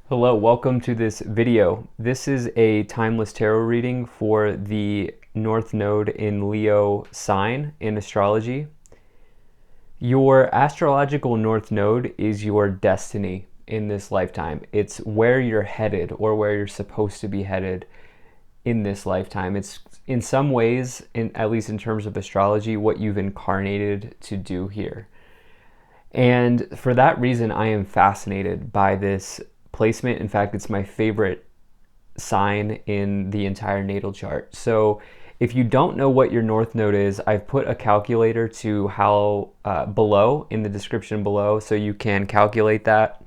Hello, welcome to this video. This is a timeless tarot reading for the North Node in Leo sign in astrology. Your astrological North Node is your destiny in this lifetime. It's where you're headed or where you're supposed to be headed in this lifetime. It's in some ways, at least in terms of astrology, what you've incarnated to do here. And for that reason, I am fascinated by this placement. In fact, it's my favorite sign in the entire natal chart. So if you don't know what your North Node is, I've put a calculator to how below in the description below, so you can calculate that.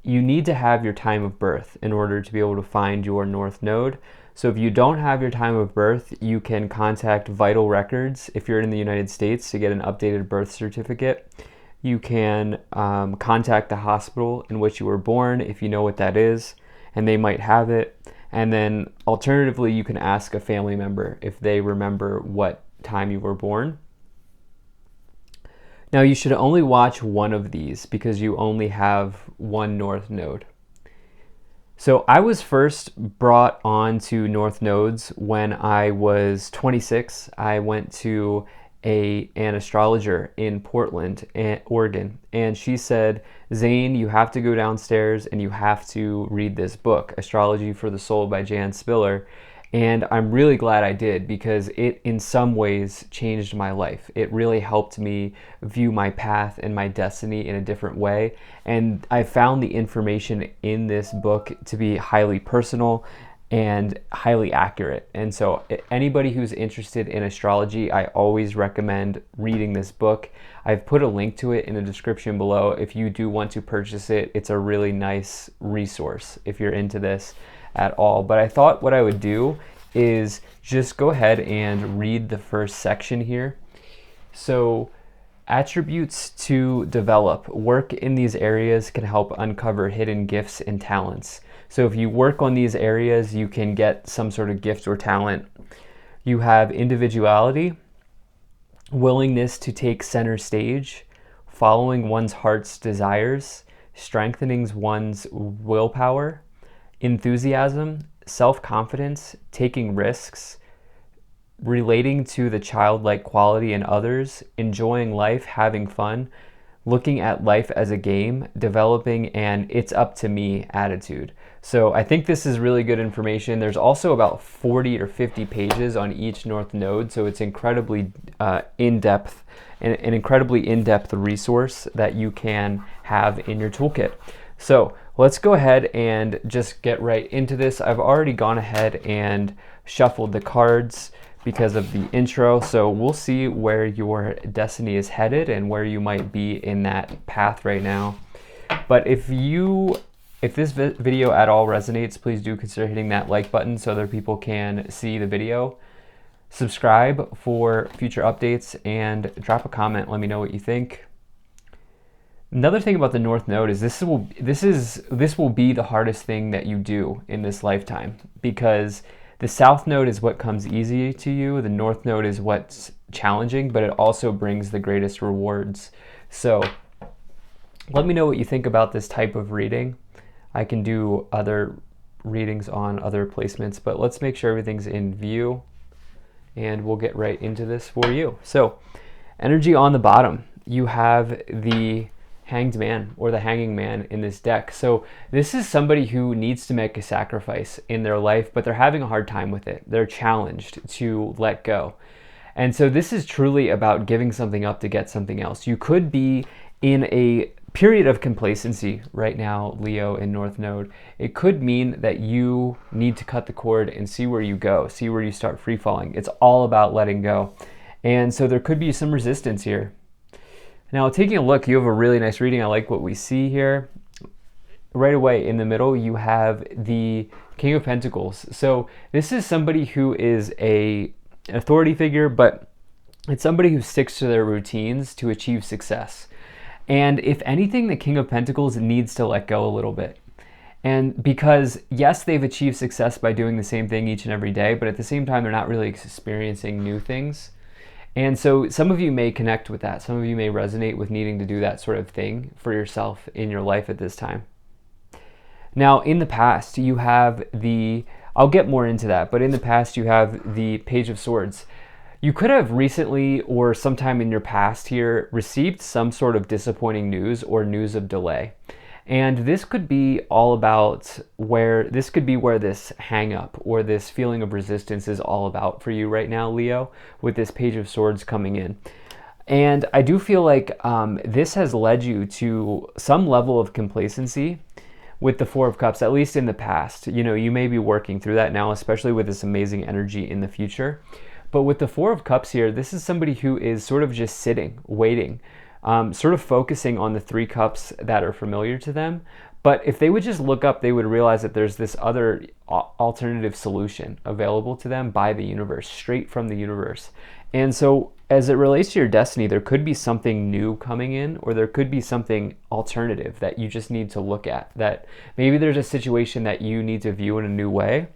You need to have your time of birth in order to be able to find your North Node. So if you don't have your time of birth, you can contact Vital Records if you're in the United States to get an updated birth certificate. You can contact the hospital in which you were born if you know what that is, and they might have it. And then alternatively, you can ask a family member if they remember what time you were born. Now, you should only watch one of these because you only have one North Node. So I was first brought on to North Nodes when I was 26. I went to an astrologer in Portland, Oregon, and she said, Zane, you have to go downstairs and you have to read this book, Astrology for the Soul by Jan Spiller. And I'm really glad I did because it in some ways changed my life. It really helped me view my path and my destiny in a different way. And I found the information in this book to be highly personal and highly accurate. And so anybody who's interested in astrology, I always recommend reading this book. I've put a link to it in the description below. If you do want to purchase it, it's a really nice resource if you're into this at all. But I thought what I would do is just go ahead and read the first section here. So, attributes to develop. Work in these areas can help uncover hidden gifts and talents. So if you work on these areas, you can get some sort of gift or talent. You have individuality, willingness to take center stage, following one's heart's desires, strengthening one's willpower, enthusiasm, self-confidence, taking risks, relating to the childlike quality in others, enjoying life, having fun, looking at life as a game, developing an it's up to me attitude. So I think this is really good information. There's also about 40 or 50 pages on each North Node, so it's incredibly in-depth, an incredibly in-depth resource that you can have in your toolkit. So let's go ahead and just get right into this. I've already gone ahead and shuffled the cards because of the intro, so we'll see where your destiny is headed and where you might be in that path right now. But if this video at all resonates, please do consider hitting that like button so other people can see the video. Subscribe for future updates and drop a comment. Let me know what you think. Another thing about the North Node is this will be the hardest thing that you do in this lifetime, because the South Node is what comes easy to you. The North Node is what's challenging, but it also brings the greatest rewards. So let me know what you think about this type of reading. I can do other readings on other placements, but let's make sure everything's in view and we'll get right into this for you. So energy on the bottom, you have the Hanged Man or the Hanging Man in this deck. So this is somebody who needs to make a sacrifice in their life, but they're having a hard time with it. They're challenged to let go. And so this is truly about giving something up to get something else. You could be in a period of complacency right now, Leo in North Node. It could mean that you need to cut the cord and see where you go, see where you start free falling. It's all about letting go. And so there could be some resistance here. Now, taking a look, you have a really nice reading. I like what we see here. Right away in the middle, you have the King of Pentacles. So this is somebody who is an authority figure, but it's somebody who sticks to their routines to achieve success. And if anything, the King of Pentacles needs to let go a little bit. And because, yes, they've achieved success by doing the same thing each and every day, but at the same time, they're not really experiencing new things. And so some of you may connect with that. Some of you may resonate with needing to do that sort of thing for yourself in your life at this time. Now, in the past, you have I'll get more into that, but in the past, you have the Page of Swords. You could have recently or sometime in your past here received some sort of disappointing news or news of delay. And this could be all about this could be where this hang up or this feeling of resistance is all about for you right now, Leo, with this Page of Swords coming in. And I do feel like this has led you to some level of complacency with the Four of Cups, at least in the past. You know, you may be working through that now, especially with this amazing energy in the future. But with the Four of Cups here, this is somebody who is sort of just sitting, waiting, sort of focusing on the three cups that are familiar to them. But if they would just look up, they would realize that there's this other alternative solution available to them by the universe, straight from the universe. And so as it relates to your destiny, there could be something new coming in, or there could be something alternative that you just need to look at, that maybe there's a situation that you need to view in a new way.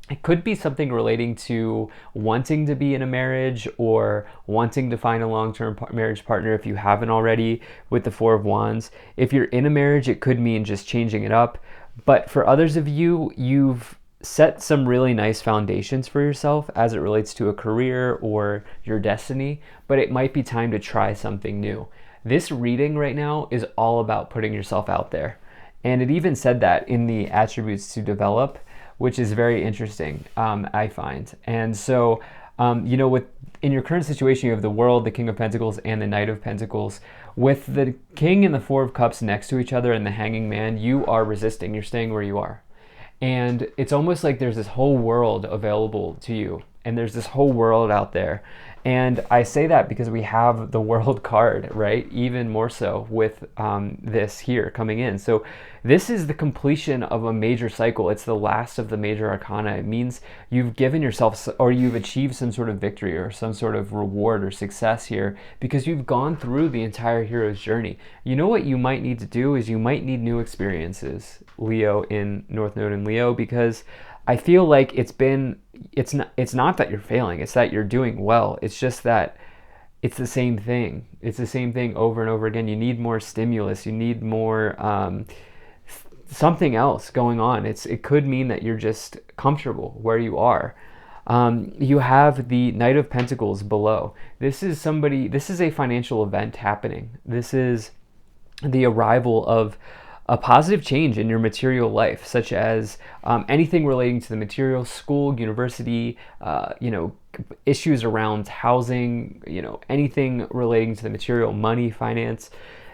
It could be something relating to wanting to be in a marriage or wanting to find a long-term marriage partner if you haven't already with the Four of Wands. If you're in a marriage, it could mean just changing it up. But for others of you, you've set some really nice foundations for yourself as it relates to a career or your destiny, but it might be time to try something new. This reading right now is all about putting yourself out there. And it even said that in the attributes to develop, which is very interesting, I find. And so, you know, in your current situation, you have the World, the King of Pentacles, and the Knight of Pentacles. With the King and the Four of Cups next to each other and the Hanging Man, you are resisting. You're staying where you are. And it's almost like there's this whole world available to you. And there's this whole world out there. And I say that because we have the World card, right? Even more so with this here coming in. So this is the completion of a major cycle. It's the last of the major arcana. It means you've given yourself, or you've achieved some sort of victory or some sort of reward or success here because you've gone through the entire hero's journey. You know what you might need to do is you might need new experiences, Leo in North Node and Leo, because I feel like it's not that you're failing, it's that you're doing well. It's just that it's the same thing. It's the same thing over and over again. You need more stimulus. You need more something else going on. It could mean that you're just comfortable where you are. You have the Knight of Pentacles below. This is a financial event happening. This is the arrival of a positive change in your material life, such as anything relating to the material, school, university, issues around housing, anything relating to the material, money, finance,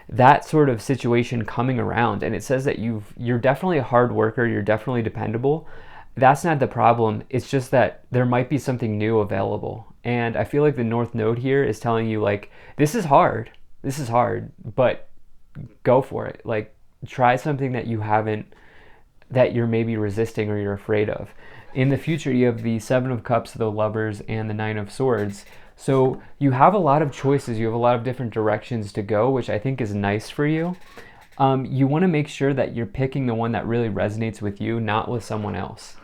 that sort of situation coming around. And it says that you're definitely a hard worker, you're definitely dependable. That's not the problem. It's just that there might be something new available. And I feel like the North Node here is telling you, like, this is hard, but go for it. Like, try something that you're maybe resisting or you're afraid of. In the future, you have the Seven of Cups, the Lovers, and the Nine of Swords. So you have a lot of choices. You have a lot of different directions to go, which I think is nice for you. You want to make sure that you're picking the one that really resonates with you, not with someone else.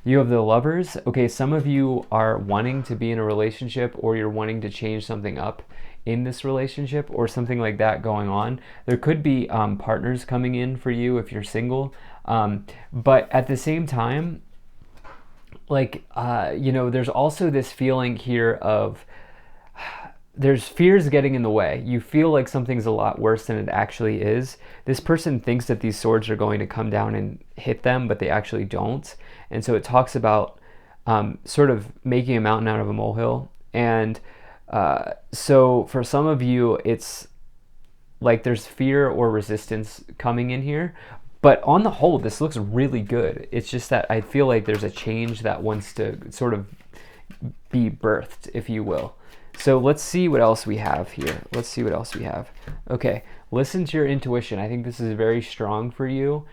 You have the Lovers. Okay, some of you are wanting to be in a relationship, or you're wanting to change something up in this relationship or something like that going on. There could be partners coming in for you if you're single. But at the same time, there's also this feeling here of there's fears getting in the way. You feel like something's a lot worse than it actually is. This person thinks that these swords are going to come down and hit them, but they actually don't. And so it talks about sort of making a mountain out of a molehill. And so for some of you, it's like there's fear or resistance coming in here. But on the whole, this looks really good. It's just that I feel like there's a change that wants to sort of be birthed, if you will. So let's see what else we have here. Okay, listen to your intuition. I think this is very strong for you.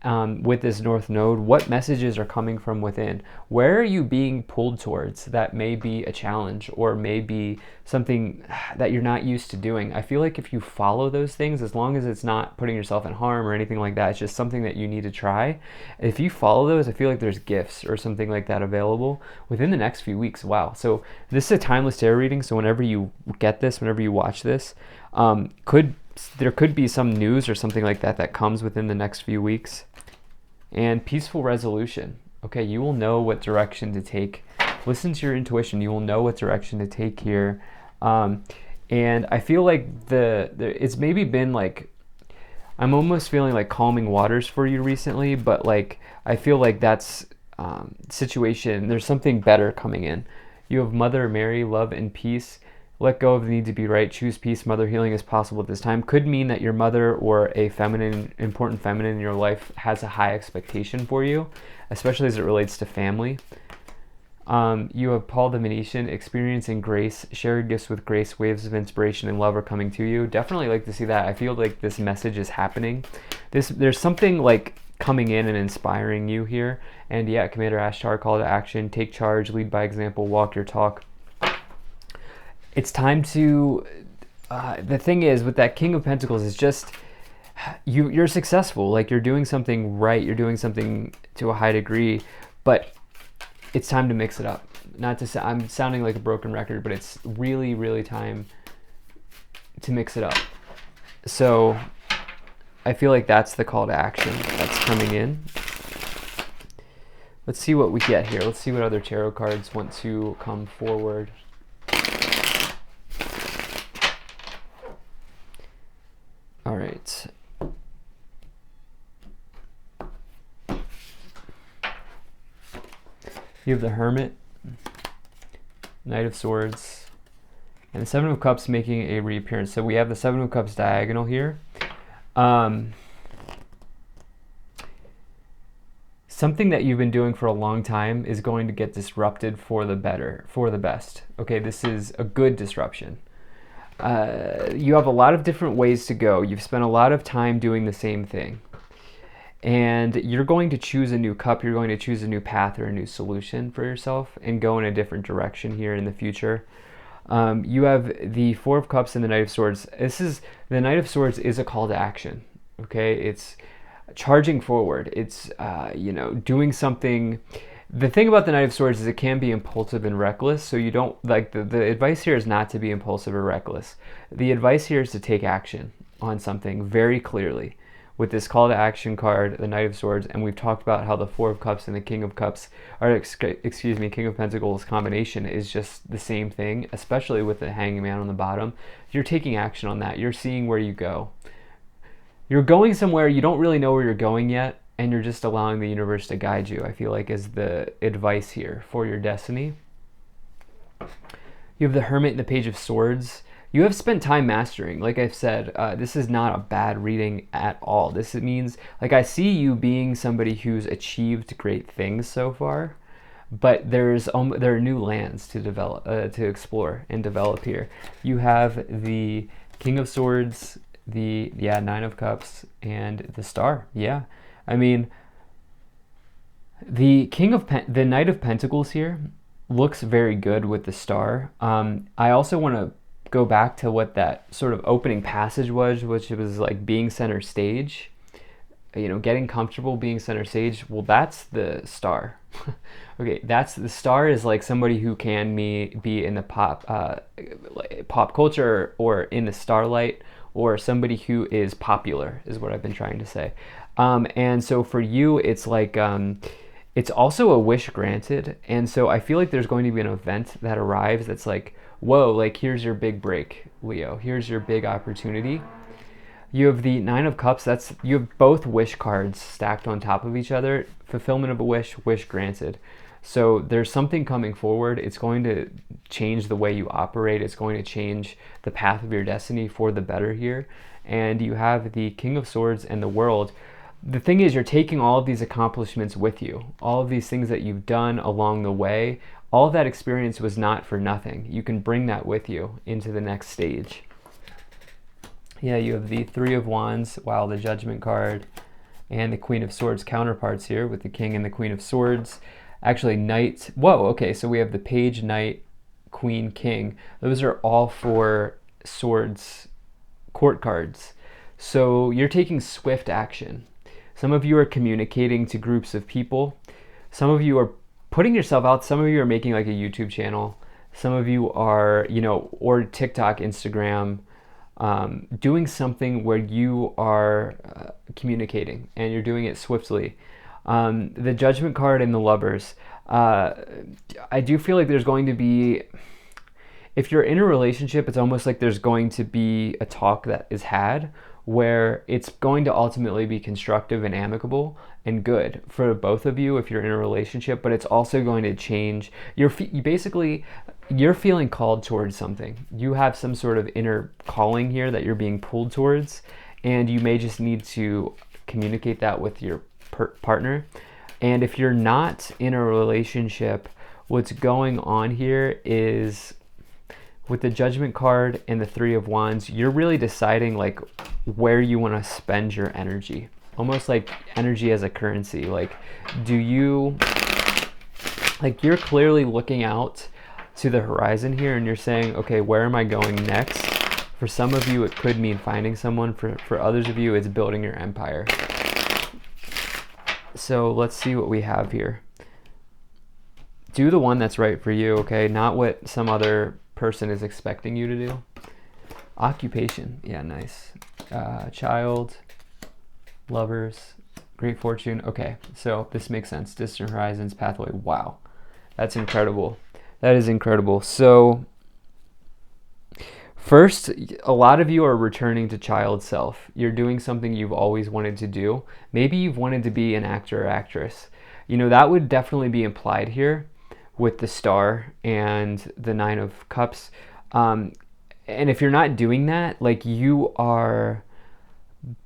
With this North Node, what messages are coming from within? Where are you being pulled towards that may be a challenge or may be something that you're not used to doing? I feel like if you follow those things, as long as it's not putting yourself in harm or anything like that, it's just something that you need to try. If you follow those, I feel like there's gifts or something like that available within the next few weeks. Wow. So this is a timeless tarot reading. So whenever you get this, whenever you watch this, could there could be some news or something like that that comes within the next few weeks. And peaceful resolution. Okay, you will know what direction to take. Listen to your intuition. You will know what direction to take here. And I feel like it's maybe been like, I'm almost feeling like calming waters for you recently, but like I feel like that's situation. There's something better coming in. You have Mother Mary, love and peace. Let go of the need to be right. Choose peace. Mother healing is possible at this time. Could mean that your mother or a important feminine in your life has a high expectation for you, especially as it relates to family. You have Paul the Venetian, experiencing grace, share gifts with grace, waves of inspiration and love are coming to you. Definitely like to see that. I feel like this message is happening. There's something like coming in and inspiring you here. And yeah, Commander Ashtar, call to action, take charge, lead by example, walk your talk. It's time to, the thing is with that King of Pentacles is just, you're successful. Like you're doing something right. You're doing something to a high degree, but it's time to mix it up. Not to say, I'm sounding like a broken record, but it's really, really time to mix it up. So I feel like that's the call to action that's coming in. Let's see what we get here. Let's see what other tarot cards want to come forward. All right. You have the Hermit, Knight of Swords, and the Seven of Cups making a reappearance. So we have the Seven of Cups diagonal here. Something that you've been doing for a long time is going to get disrupted for the better, for the best. Okay, this is a good disruption. You have a lot of different ways to go. You've spent a lot of time doing the same thing. And you're going to choose a new cup. You're going to choose a new path or a new solution for yourself and go in a different direction here in the future. You have the Four of Cups and the Knight of Swords. The Knight of Swords is a call to action. Okay, it's charging forward. It's doing something. The thing about the Knight of Swords is it can be impulsive and reckless. So you don't like the advice here is not to be impulsive or reckless. The advice here is to take action on something very clearly. With this call to action card, the Knight of Swords, and we've talked about how the Four of Cups and the King of Cups, King of Pentacles combination is just the same thing, especially with the Hanging Man on the bottom. You're taking action on that. You're seeing where you go. You're going somewhere, you don't really know where you're going yet, and you're just allowing the universe to guide you, I feel like is the advice here for your destiny. You have the Hermit and the Page of Swords. You have spent time mastering. Like I've said, this is not a bad reading at all. This means, like I see you being somebody who's achieved great things so far, but there are new lands to develop, to explore and develop here. You have the King of Swords, the Nine of Cups, and the Star. Yeah, I mean, the Knight of Pentacles here looks very good with the Star. I also want to go back to what that sort of opening passage was, which was like being center stage, getting comfortable being center stage. Well, that's the Star. Okay, that's the Star is like somebody who can be in the pop culture or in the starlight, or somebody who is popular is what I've been trying to say. And so for you, it's like it's also a wish granted. And so I feel like there's going to be an event that arrives that's like, whoa, like here's your big break, Leo. Here's your big opportunity. You have the Nine of Cups. You have both wish cards stacked on top of each other. Fulfillment of a wish, wish granted. So there's something coming forward. It's going to change the way you operate. It's going to change the path of your destiny for the better here. And you have the King of Swords and the World. The thing is, you're taking all of these accomplishments with you. All of these things that you've done along the way. All of that experience was not for nothing. You can bring that with you into the next stage. Yeah, you have the Three of Wands, wow, the Judgment card, and the Queen of Swords counterparts here with the King and the Queen of Swords. Actually, Knight, whoa, okay, so we have the Page, Knight, Queen, King. Those are all 4 Swords court cards. So you're taking swift action. Some of you are communicating to groups of people. Some of you are putting yourself out. Some of you are making like a YouTube channel. Some of you are, or TikTok, Instagram, doing something where you are communicating and you're doing it swiftly. The Judgment card and the Lovers. I do feel like there's going to be, if you're in a relationship, it's almost like there's going to be a talk that is had where it's going to ultimately be constructive and amicable and good for both of you if you're in a relationship, but it's also going to change you're feeling called towards something. You have some sort of inner calling here that you're being pulled towards, and you may just need to communicate that with your partner. And if you're not in a relationship, what's going on here is, with the Judgment card and the Three of Wands, you're really deciding like where you want to spend your energy. Almost like energy as a currency. Like, you're clearly looking out to the horizon here and you're saying, okay, where am I going next? For some of you, it could mean finding someone. For others of you, it's building your empire. So let's see what we have here. Do the one that's right for you, okay? Not what some other person is expecting you to do. Occupation, yeah, nice. Child, Lovers, Great Fortune. Okay, so this makes sense. Distant Horizons, Pathway. Wow, that's incredible. That is incredible. So first, a lot of you are returning to child self. You're doing something you've always wanted to do. Maybe you've wanted to be an actor or actress. You know, that would definitely be implied here with the Star and the Nine of Cups. And if you're not doing that, like, you are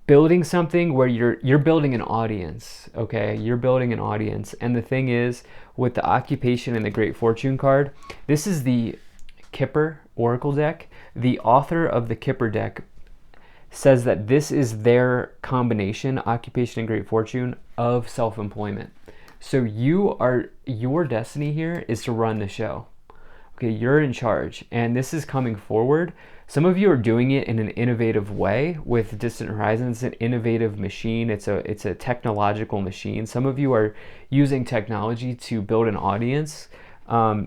building something where you're building an audience, okay? You're building an audience. And the thing is, with the Occupation and the Great Fortune card, this is the Kipper Oracle deck. The author of the Kipper deck says that this is their combination, Occupation and Great Fortune, of self-employment. So your destiny here is to run the show. Okay, you're in charge, and this is coming forward. Some of you are doing it in an innovative way with Distant Horizons. It's an innovative machine. It's a technological machine. Some of you are using technology to build an audience.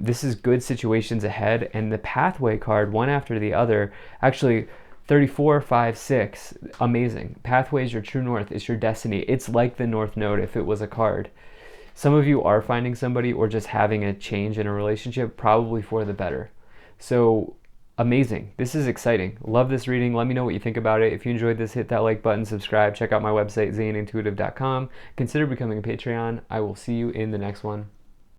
This is good situations ahead, and the Pathway card, one after the other, actually 34, 5, 6, amazing. Pathway is your true north. It's your destiny. It's like the North Node if it was a card. Some of you are finding somebody or just having a change in a relationship, probably for the better. So amazing. This is exciting. Love this reading. Let me know what you think about it. If you enjoyed this, hit that like button, subscribe, check out my website, zanintuitive.com. Consider becoming a Patreon. I will see you in the next one.